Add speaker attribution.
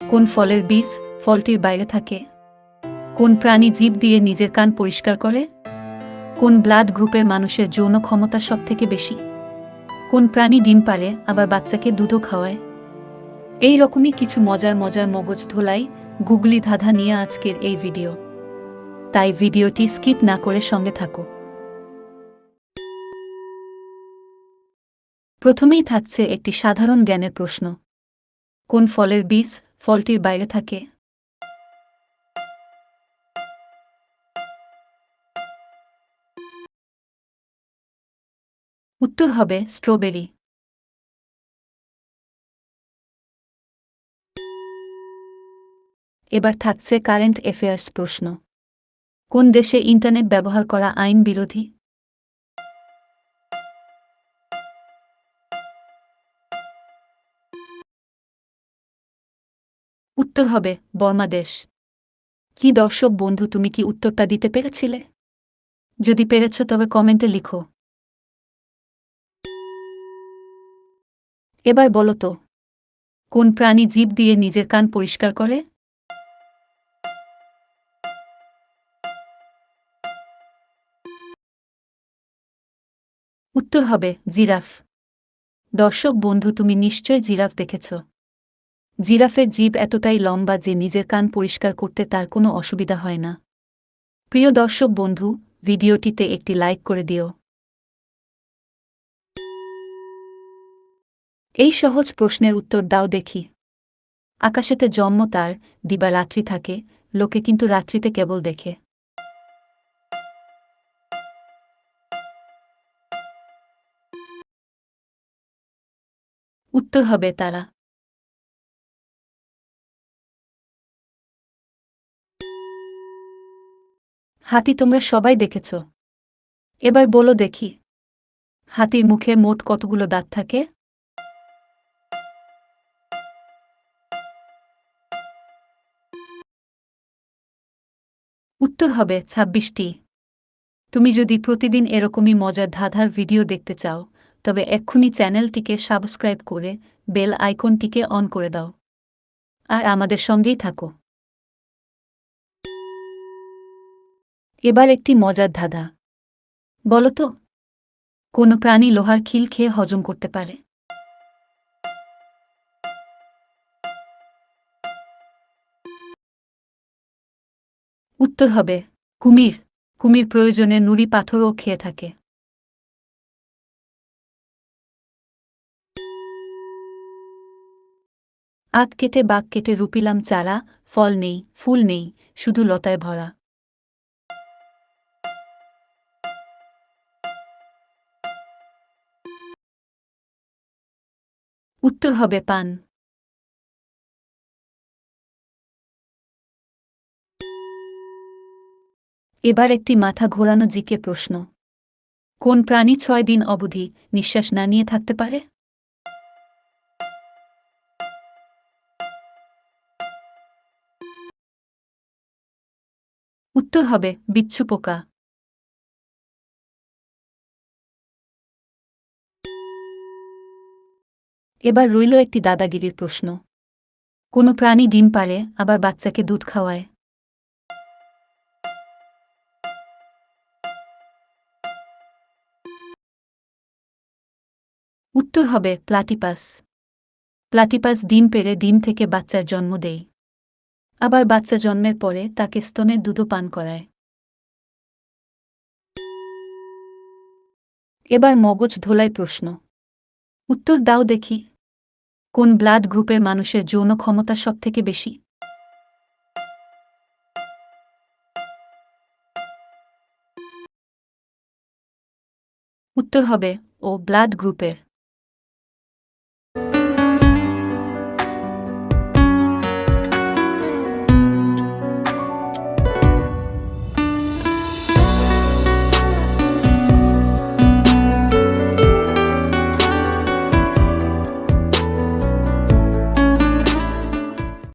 Speaker 1: কোন ফলের বীজ ফলটির বাইরে থাকে? কোন প্রাণী জীব দিয়ে নিজের কান পরিষ্কার করে? কোন ব্লাড গ্রুপের মানুষের যৌন ক্ষমতা সবথেকে বেশি? কোন প্রাণী ডিম পাড়ে আবার বাচ্চাকে দুধও খাওয়ায়? এই রকমই কিছু মজার মজার মগজ ধোলাই গুগলি ধাঁধা নিয়ে আজকের এই ভিডিও। তাই ভিডিওটি স্কিপ না করে সঙ্গে থাকো। প্রথমেই থাকছে একটি সাধারণ জ্ঞানের প্রশ্ন। কোন ফলের বীজ ফলটির বাইরে থাকে? উত্তর হবে স্ট্রবেরি। এবার থাকছে কারেন্ট অ্যাফেয়ার্স প্রশ্ন। কোন দেশে ইন্টারনেট ব্যবহার করা আইন বিরোধী? উত্তর হবে বর্মা দেশ। কি দর্শক বন্ধু, তুমি কি উত্তরটা দিতে পেরেছিলে? যদি পেরেছ তবে কমেন্টে লিখো। এবার বলো তো, কোন প্রাণী জিভ দিয়ে নিজের কান পরিষ্কার করে? উত্তর হবে জিরাফ। দর্শক বন্ধু, তুমি নিশ্চয় জিরাফ দেখেছ। জিরাফের জিভ এতটাই লম্বা যে নিজের কান পরিষ্কার করতে তার কোনো অসুবিধা হয় না। প্রিয় দর্শক বন্ধু, ভিডিওটিতে একটি লাইক করে দিও। এই সহজ প্রশ্নের উত্তর দাও দেখি। আকাশেতে জন্ম তার, দিবা রাত্রি থাকে, লোকে কিন্তু রাত্রিতে কেবল দেখে। উত্তর হবে তারা। হাতি তোমরা সবাই দেখেছ। এবার বলো দেখি, হাতির মুখে মোট কতগুলো দাঁত থাকে? উত্তর হবে ২৬টি। তুমি যদি প্রতিদিন এরকমই মজার ধাঁধার ভিডিও দেখতে চাও, তবে এক্ষুনি চ্যানেলটিকে সাবস্ক্রাইব করে বেল আইকনটিকে অন করে দাও। আর আমাদের সঙ্গেই থাকো। এবার একটি মজার ধাঁধা। বলো তো, কোন প্রাণী লোহার খিল খেয়ে হজম করতে পারে? উত্তর হবে কুমির। কুমির প্রয়োজনে নুড়ি পাথরও খেয়ে থাকে। আখ কেটে বাঘ কেটে রুপিলাম চারা, ফল নেই ফুল নেই, শুধু লতায় ভরা। উত্তর হবে পান। এবার একটি মাথা ঘোরানো জিকে প্রশ্ন। কোন প্রাণী ৬ দিন অবধি নিঃশ্বাস না নিয়ে থাকতে পারে? উত্তর হবে বিচ্ছু পোকা। এবার রইল একটি দাদাগিরির প্রশ্ন। কোন প্রাণী ডিম পাড়ে আবার বাচ্চাকে দুধ খাওয়ায়? উত্তর হবে প্লাটিপাস। প্লাটিপাস ডিম পেড়ে ডিম থেকে বাচ্চার জন্ম দেয়। আবার বাচ্চা জন্মের পরে তাকে স্তনের দুধও পান করায়। এবার মগজ ধোলাই প্রশ্ন। উত্তর দাও দেখি। কোন ব্লাড গ্রুপের মানুষের যৌন ক্ষমতা সবথেকে বেশি? উত্তর হবে ও ব্লাড গ্রুপের।